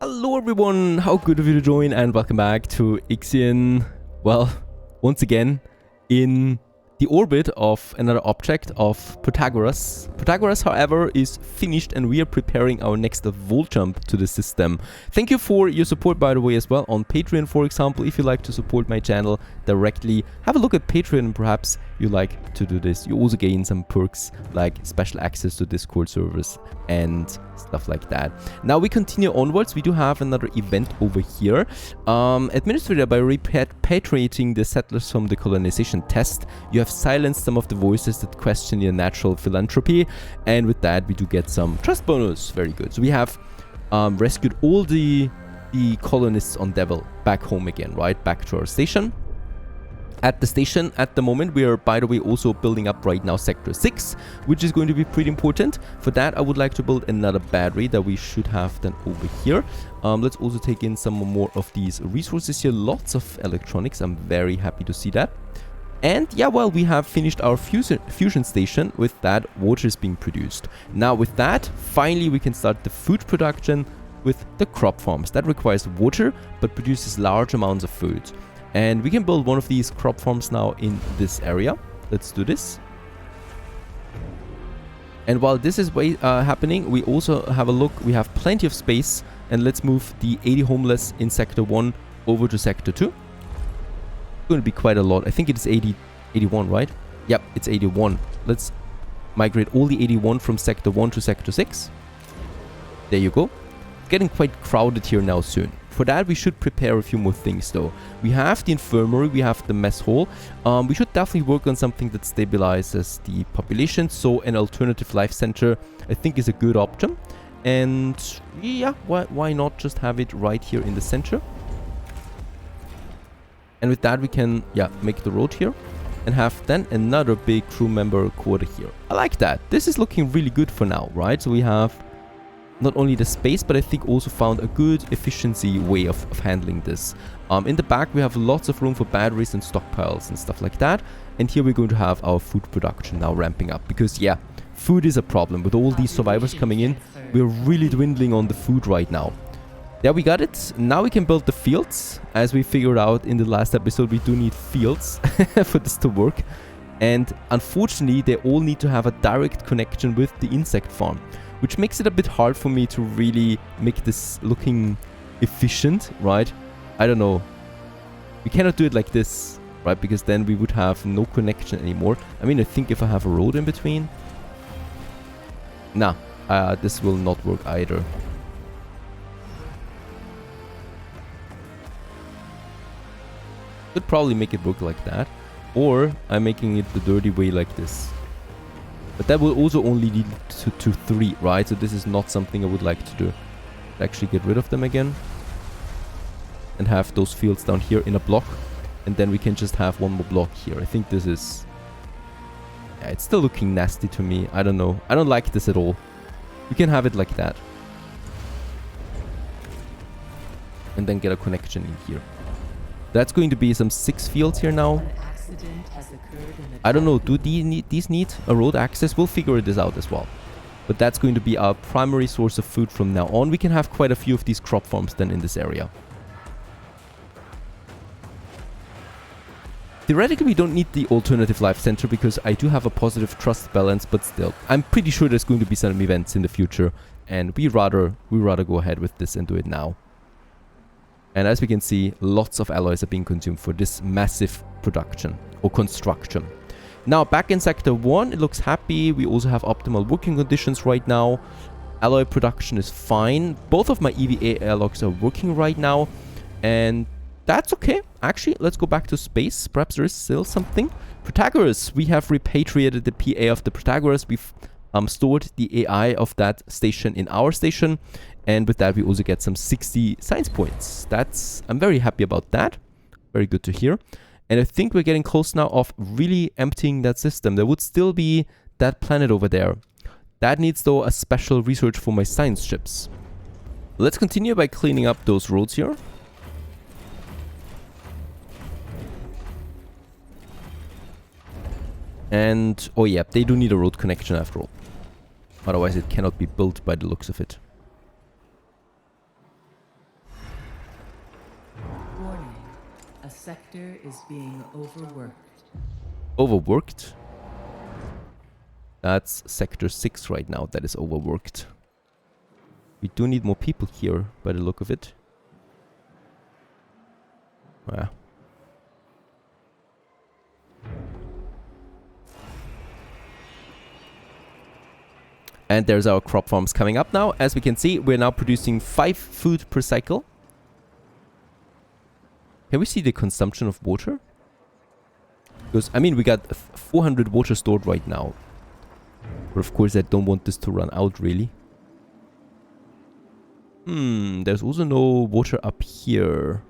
Hello everyone, how good of you to join and welcome back to IXION. Well, once again, in the orbit of another object of Protagoras. Protagoras, however, is finished and we are preparing our next volt jump to the system. Thank you for your support, by the way, as well on Patreon, for example. If you like to support my channel directly, have a look at Patreon and perhaps you like to do this. You also gain some perks like special access to Discord servers and stuff like that. Now we continue onwards. We do have another event over here. Administrator, by repatriating the settlers from the colonization test, you have silenced some of the voices that question your natural philanthropy, and with that we do get some trust bonus. Very good. So we have rescued all the colonists on Devil back home again, right? Back to our station. At the station, at the moment, we are, by the way, also building up right now Sector 6, which is going to be pretty important. For that, I would like to build another battery that we should have then over here. Let's also take in some more of these resources here. Lots of electronics. I'm very happy to see that. And yeah, well, we have finished our fusion station. With that, water is being produced. Now with that, finally, we can start the food production with the crop farms. That requires water, but produces large amounts of food. And we can build one of these crop farms now in this area. Let's do this. And while this is happening, we also have a look. We have plenty of space. And let's move the 80 homeless in Sector 1 over to Sector 2. It's going to be quite a lot. I think it is 81, right? Yep, it's 81. Let's migrate all the 81 from Sector 1 to Sector 6. There you go. It's getting quite crowded here now soon. For that, we should prepare a few more things though. We have the infirmary, we have the mess hall. We should definitely work on something that stabilizes the population. So an alternative life center, I think, is a good option. And yeah, why not just have it right here in the center? And with that, we can, yeah, make the road here. And have then another big crew member quarter here. I like that. This is looking really good for now, right? So we have not only the space, but I think also found a good efficiency way of handling this. In the back, we have lots of room for batteries and stockpiles and stuff like that. And here we're going to have our food production now ramping up. Because, yeah, food is a problem. With all these survivors coming in, we're really dwindling on the food right now. Yeah, we got it. Now we can build the fields. As we figured out in the last episode, we do need fields for this to work. And unfortunately, they all need to have a direct connection with the insect farm, which makes it a bit hard for me to really make this looking efficient, right? I don't know. We cannot do it like this, right? Because then we would have no connection anymore. I mean, I think if I have a road in between... Nah, this will not work either. Could probably make it work like that. Or I'm making it the dirty way like this. But that will also only lead to 3, right? So this is not something I would like to do. Actually get rid of them again. And have those fields down here in a block. And then we can just have one more block here. I think this is... Yeah, it's still looking nasty to me. I don't know. I don't like this at all. We can have it like that. And then get a connection in here. That's going to be some 6 fields here now. I don't know, do these need a road access? We'll figure this out as well. But that's going to be our primary source of food from now on. We can have quite a few of these crop farms then in this area. Theoretically, we don't need the alternative life center because I do have a positive trust balance, but still, I'm pretty sure there's going to be some events in the future, and we rather go ahead with this and do it now. And as we can see, lots of alloys are being consumed for this massive production or construction. Now, back in Sector 1, it looks happy. We also have optimal working conditions right now. Alloy production is fine. Both of my EVA airlocks are working right now. And that's okay. Actually, let's go back to space. Perhaps there is still something. Protagoras. We have repatriated the PA of the Protagoras. We've stored the AI of that station in our station. And with that, we also get some 60 science points. I'm very happy about that. Very good to hear. And I think we're getting close now of really emptying that system. There would still be that planet over there. That needs, though, a special research for my science ships. Let's continue by cleaning up those roads here. And, oh yeah, they do need a road connection after all. Otherwise, it cannot be built by the looks of it. sector is being overworked. Overworked? That's sector 6 right now that is overworked. We do need more people here by the look of it. Yeah. And there's our crop farms coming up now. As we can see, we're now producing 5 food per cycle. Can we see the consumption of water? Because, I mean, we got 400 water stored right now. But of course, I don't want this to run out, really. There's also no water up here.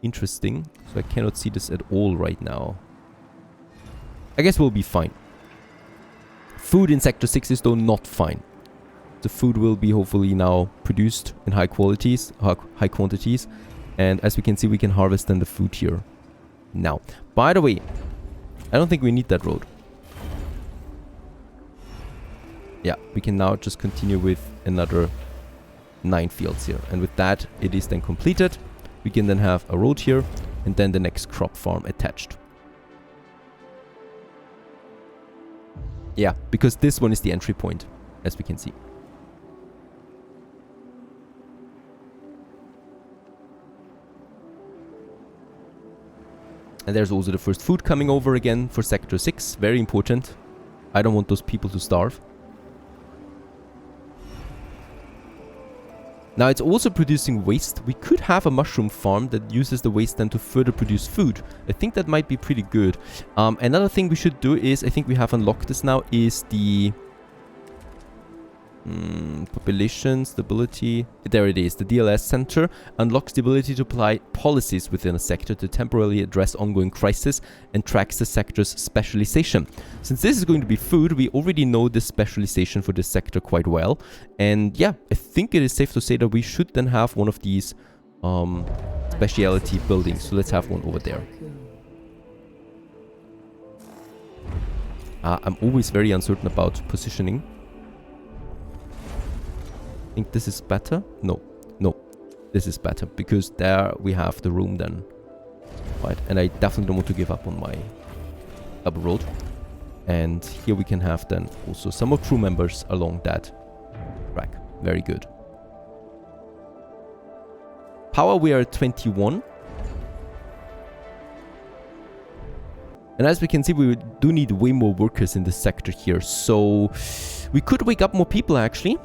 Interesting. So I cannot see this at all right now. I guess we'll be fine. Food in Sector 6 is though not fine. The food will be hopefully now produced in high quantities. And as we can see, we can harvest then the food here. Now, by the way, I don't think we need that road. Yeah, we can now just continue with another 9 fields here. And with that, it is then completed. We can then have a road here and then the next crop farm attached. Yeah, because this one is the entry point, as we can see. And there's also the first food coming over again for Sector 6. Very important. I don't want those people to starve. Now it's also producing waste. We could have a mushroom farm that uses the waste then to further produce food. I think that might be pretty good. Another thing we should do is, I think we have unlocked this now, is the population stability. There it is. The DLS center unlocks the ability to apply policies within a sector to temporarily address ongoing crisis and tracks the sector's specialization. Since this is going to be food, we already know this specialization for this sector quite well. And yeah, I think it is safe to say that we should then have one of these specialty buildings. So let's have one over there. I'm always very uncertain about positioning. I think this is better. No, this is better because there we have the room then, right? And I definitely don't want to give up on my double road. And here we can have then also some more crew members along that track. Very good. Power, we are at 21. And as we can see, we do need way more workers in this sector here. So we could wake up more people actually.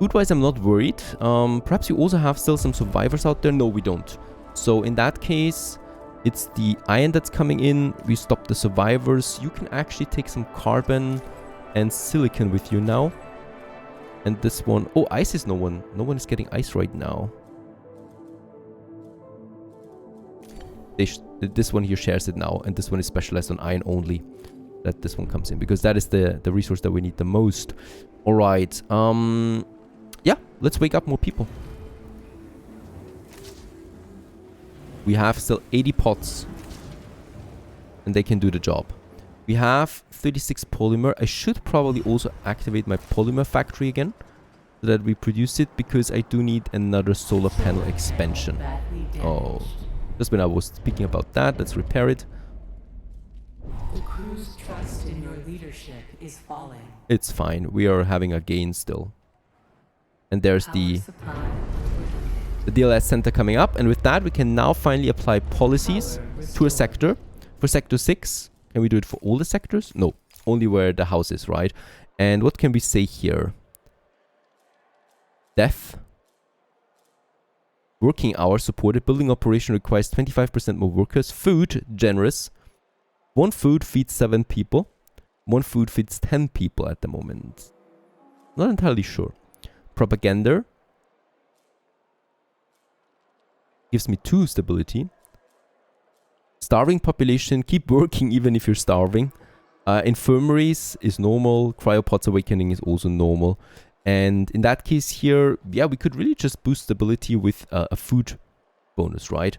Food-wise, I'm not worried. Perhaps you also have still some survivors out there. No, we don't. So in that case, it's the iron that's coming in. We stop the survivors. You can actually take some carbon and silicon with you now. And this one... Oh, ice is no one. No one is getting ice right now. This one here shares it now. And this one is specialized on iron only. That this one comes in. Because that is the resource that we need the most. Alright. Yeah, let's wake up more people. We have still 80 pots. And they can do the job. We have 36 polymer. I should probably also activate my polymer factory again. So that we produce it. Because I do need another solar panel expansion. Oh. Just when I was speaking about that. Let's repair it. The crew's trust in your leadership is falling. It's fine. We are having a gain still. And there's the DLS center coming up. And with that, we can now finally apply policies to a sector. For Sector 6, can we do it for all the sectors? No, only where the house is, right? And what can we say here? Death. Working hours supported. Building operation requires 25% more workers. Food, generous. 1 food feeds 7 people. 1 food feeds 10 people at the moment. Not entirely sure. Propaganda gives me 2 stability. Starving population, keep working even if you're starving. Infirmaries is normal. Cryopods awakening is also normal. And in that case here, yeah, we could really just boost stability with a food bonus, right?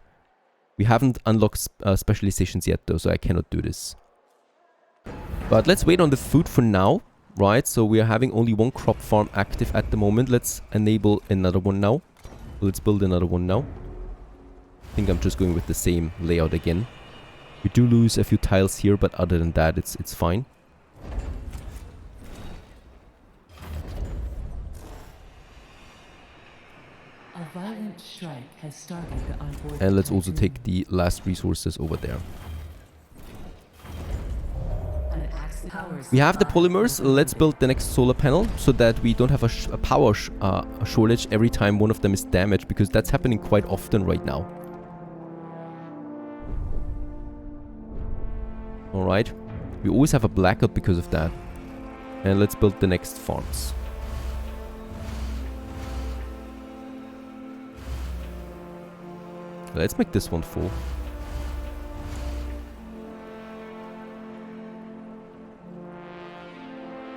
We haven't unlocked specializations yet though, so I cannot do this. But let's wait on the food for now. Right, so we are having only 1 crop farm active at the moment. Let's enable another one now. Let's build another one now. think I'm just going with the same layout again. We do lose a few tiles here, but other than that, it's fine. A violent strike has started on board. And let's also take the last resources over there. We have the polymers. Let's build the next solar panel so that we don't have a power shortage every time one of them is damaged, because that's happening quite often right now. Alright. We always have a blackout because of that. And let's build the next farms. Let's make this one full.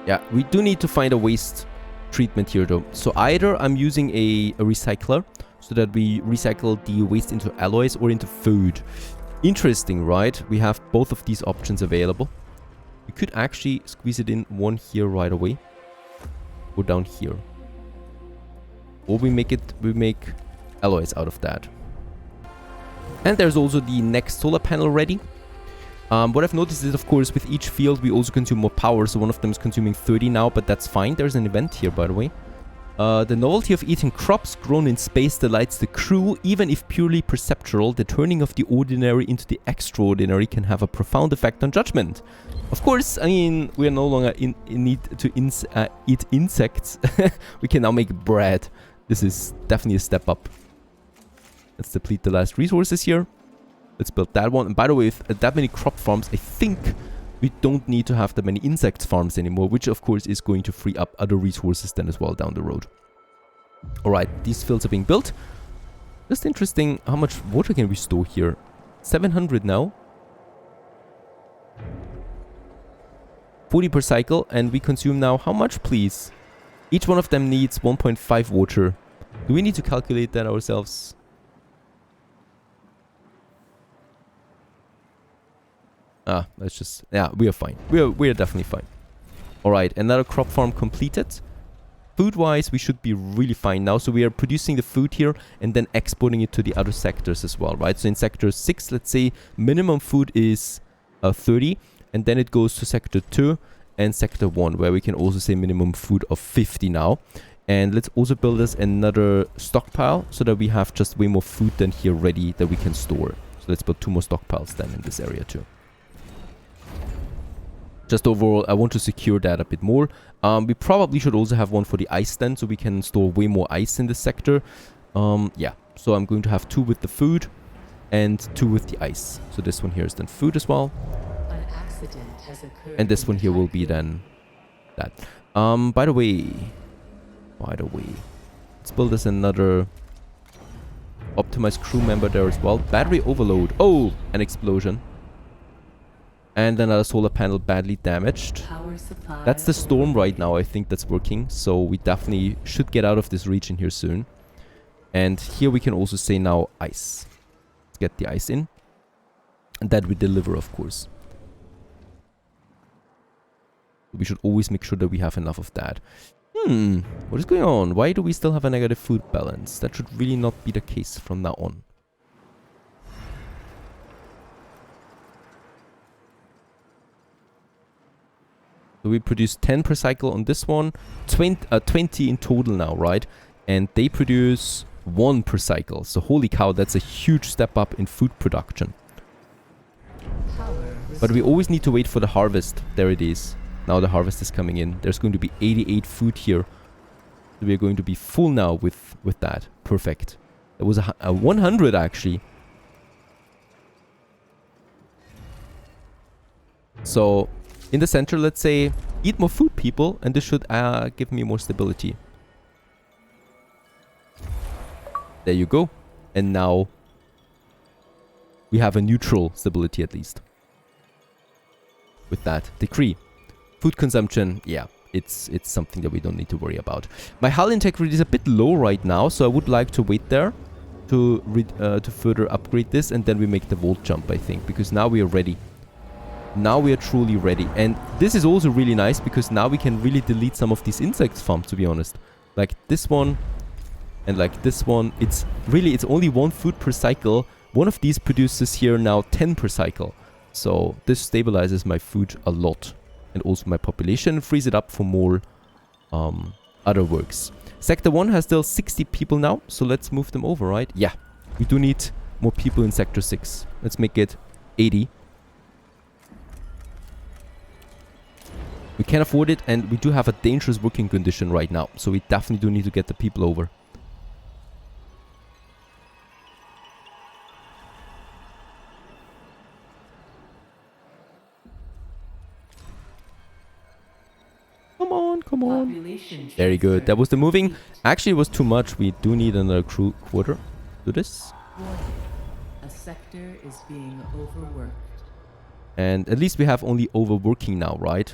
Yeah, we do need to find a waste treatment here though. So either I'm using a recycler so that we recycle the waste into alloys or into food. Interesting, right? We have both of these options available. We could actually squeeze it in one here right away. Or down here. Or we make alloys out of that. And there's also the next solar panel ready. What I've noticed is, of course, with each field we also consume more power. So one of them is consuming 30 now, but that's fine. There's an event here, by the way. The novelty of eating crops grown in space delights the crew. Even if purely perceptual, the turning of the ordinary into the extraordinary can have a profound effect on judgment. Of course, I mean, we are no longer in need to eat insects. We can now make bread. This is definitely a step up. Let's deplete the last resources here. Let's build that one. And by the way, with that many crop farms, I think we don't need to have that many insect farms anymore, which of course is going to free up other resources then as well down the road. Alright, these fields are being built. Just interesting, how much water can we store here? 700 now. 40 per cycle, and we consume now how much, please? Each one of them needs 1.5 water. Do we need to calculate that ourselves? Ah, let's just... Yeah, we are fine. We are definitely fine. Alright, another crop farm completed. Food-wise, we should be really fine now. So we are producing the food here and then exporting it to the other sectors as well, right? So in sector 6, let's say, minimum food is 30. And then it goes to sector 2 and sector 1, where we can also say minimum food of 50 now. And let's also build us another stockpile so that we have just way more food than here ready that we can store. So let's build 2 more stockpiles then in this area too. Just overall, I want to secure that a bit more. We probably should also have one for the ice then, so we can store way more ice in this sector. Yeah, so I'm going to have 2 with the food and 2 with the ice. So this one here is then food as well. An accident has occurred. And this one here will be then that. By the way, let's build us another optimized crew member there as well. Battery overload. Oh, an explosion. And another solar panel badly damaged. That's the storm right now, I think that's working. So we definitely should get out of this region here soon. And here we can also say now ice. Let's get the ice in. And that we deliver, of course. We should always make sure that we have enough of that. What is going on? Why do we still have a negative food balance? That should really not be the case from now on. So we produce 10 per cycle on this one, 20 in total now, right? And they produce 1 per cycle. So holy cow, that's a huge step up in food production. But we always need to wait for the harvest. There it is. Now the harvest is coming in. There's going to be 88 food here. So we are going to be full now with that. Perfect. It was a 100 actually. So... in the center, let's say, eat more food, people, and this should give me more stability. There you go. And now we have a neutral stability at least. With that decree. Food consumption, yeah, it's something that we don't need to worry about. My hull integrity is a bit low right now, so I would like to wait there to further upgrade this, and then we make the volt jump, I think, because now we are ready. Now we are truly ready. And this is also really nice because now we can really delete some of these insect farms, to be honest. Like this one and like this one. It's only 1 food per cycle One of these produces here now 10 per cycle. So this stabilizes my food a lot. And also my population, frees it up for more other works. Sector 1 has still 60 people now, so let's move them over, right? Yeah, we do need more people in Sector 6. Let's make it 80. We can afford it, and we do have a dangerous working condition right now, so we definitely do need to get the people over. Come on, come on. Very good. That was the moving. Actually, it was too much. We do need another crew quarter. Do this. A sector is being overworked. And at least we have only overworking now, right?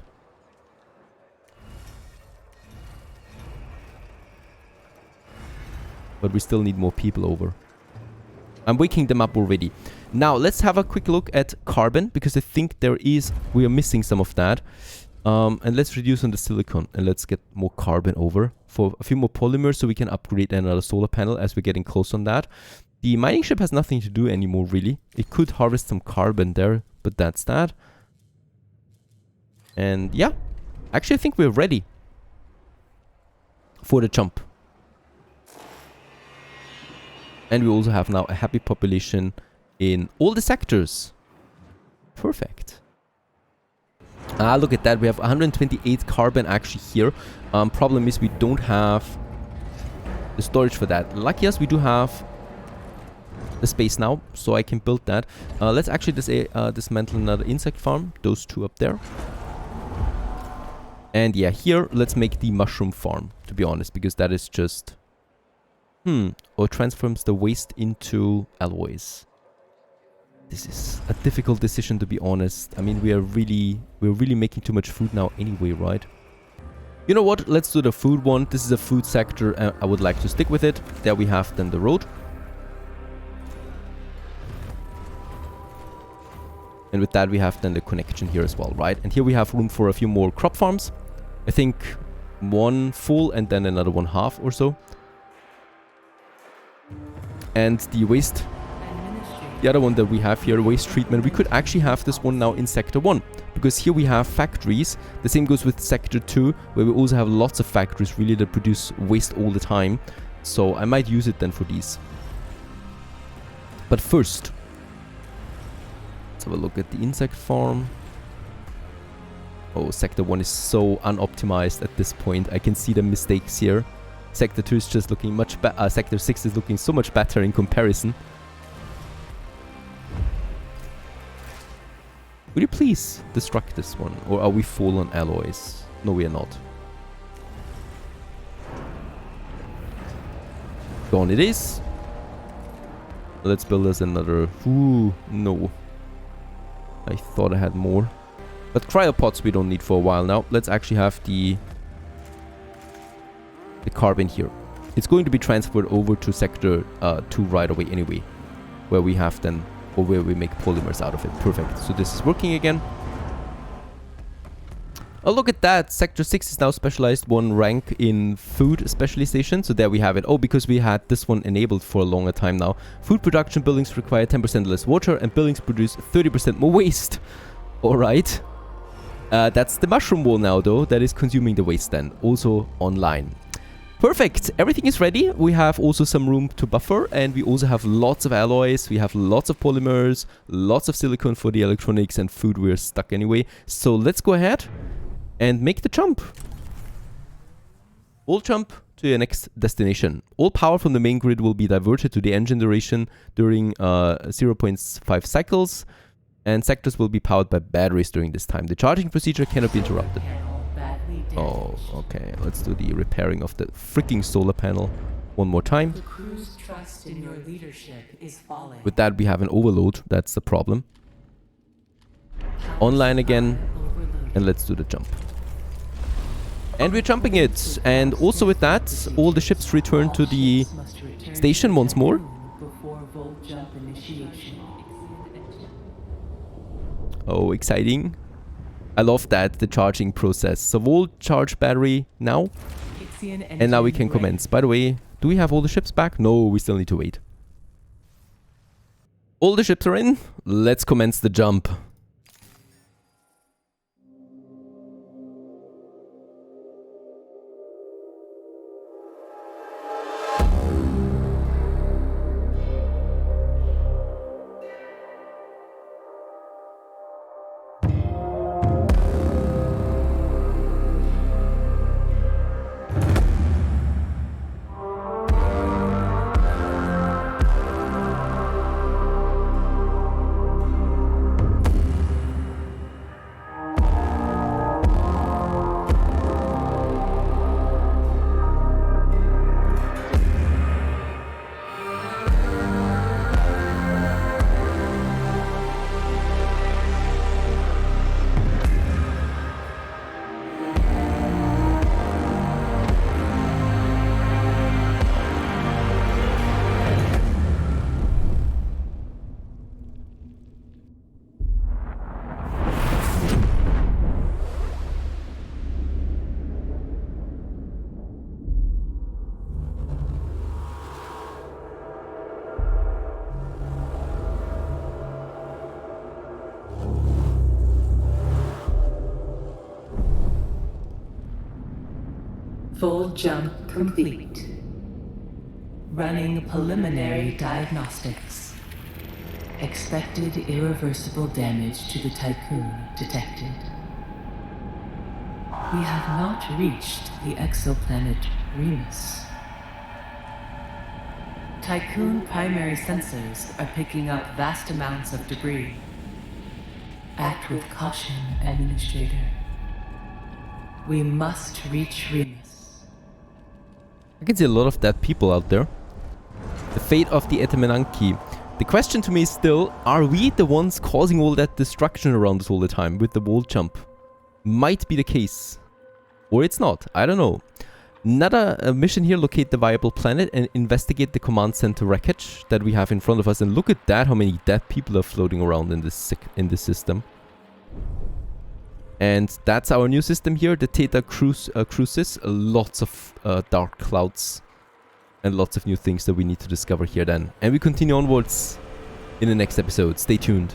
But we still need more people over. I'm waking them up already. Now, let's have a quick look at carbon, because I think we are missing some of that. And let's reduce on the silicon, and let's get more carbon over for a few more polymers, so we can upgrade another solar panel as we're getting close on that. The mining ship has nothing to do anymore, really. It could harvest some carbon there, but that's that. And yeah, actually I think we're ready for the jump. And we also have now a happy population in all the sectors. Perfect. Ah, look at that. We have 128 carbon actually here. Problem is we don't have the storage for that. Lucky us, we do have the space now, so I can build that. Let's actually dismantle another insect farm. Those two up there. And yeah, here, let's make the mushroom farm, to be honest, because that is just... or transforms the waste into alloys. This is a difficult decision, to be honest. I mean, we're really making too much food now anyway, right? You know what? Let's do the food one. This is a food sector. I would like to stick with it. There we have then the road. And with that, we have then the connection here as well, right? And here we have room for a few more crop farms. I think one full and then another one half or so. And the waste, the other one that we have here, waste treatment, we could actually have this one now in Sector 1. Because here we have factories. The same goes with Sector 2, where we also have lots of factories really that produce waste all the time. So I might use it then for these. But first, let's have a look at the insect farm. Oh, Sector 1 is so unoptimized at this point. I can see the mistakes here. Sector 2 is just looking much better. Sector 6 is looking so much better in comparison. Would you please destruct this one? Or are we full on alloys? No, we are not. Gone it is. Let's build us another... Ooh, no. I thought I had more. But cryopods we don't need for a while now. Let's actually have the carbon here. It's going to be transferred over to Sector 2 right away anyway. Where we have then... or where we make polymers out of it. Perfect. So this is working again. Oh, look at that. Sector 6 is now specialized 1 rank in food specialization. So there we have it. Oh, because we had this one enabled for a longer time now. Food production buildings require 10% less water and buildings produce 30% more waste. Alright. That's the mushroom wall now though. That is consuming the waste then. Also online. Perfect. Everything is ready. We have also some room to buffer, and we also have lots of alloys. We have lots of polymers, lots of silicon for the electronics and food. We're stuck anyway. So let's go ahead and make the jump. We'll jump to your next destination. All power from the main grid will be diverted to the engine duration during 0.5 cycles, and sectors will be powered by batteries during this time. The charging procedure cannot be interrupted. Oh, okay. Let's do the repairing of the freaking solar panel one more time. The crew's trust in your leadership is falling. With that, we have an overload. That's the problem. Online again. And let's do the jump. And we're jumping it. And also with that, all the ships return to the station once more. Oh, exciting. I love that, the charging process. So we'll charge battery now. And now we can commence. By the way, do we have all the ships back? No, we still need to wait. All the ships are in. Let's commence the jump. Full jump complete. Running preliminary diagnostics. Expected irreversible damage to the Tiqqun detected. We have not reached the exoplanet Remus. Tiqqun primary sensors are picking up vast amounts of debris. Act with caution, Administrator. We must reach Remus. I can see a lot of dead people out there. The fate of the Etemenanki. The question to me is still, are we the ones causing all that destruction around us all the time with the wall jump? Might be the case. Or it's not. I don't know. Another mission here, locate the viable planet and investigate the command center wreckage that we have in front of us. And look at that, how many dead people are floating around in this system. And that's our new system here, the Theta Crucis. Lots of dark clouds and lots of new things that we need to discover here then. And we continue onwards in the next episode. Stay tuned.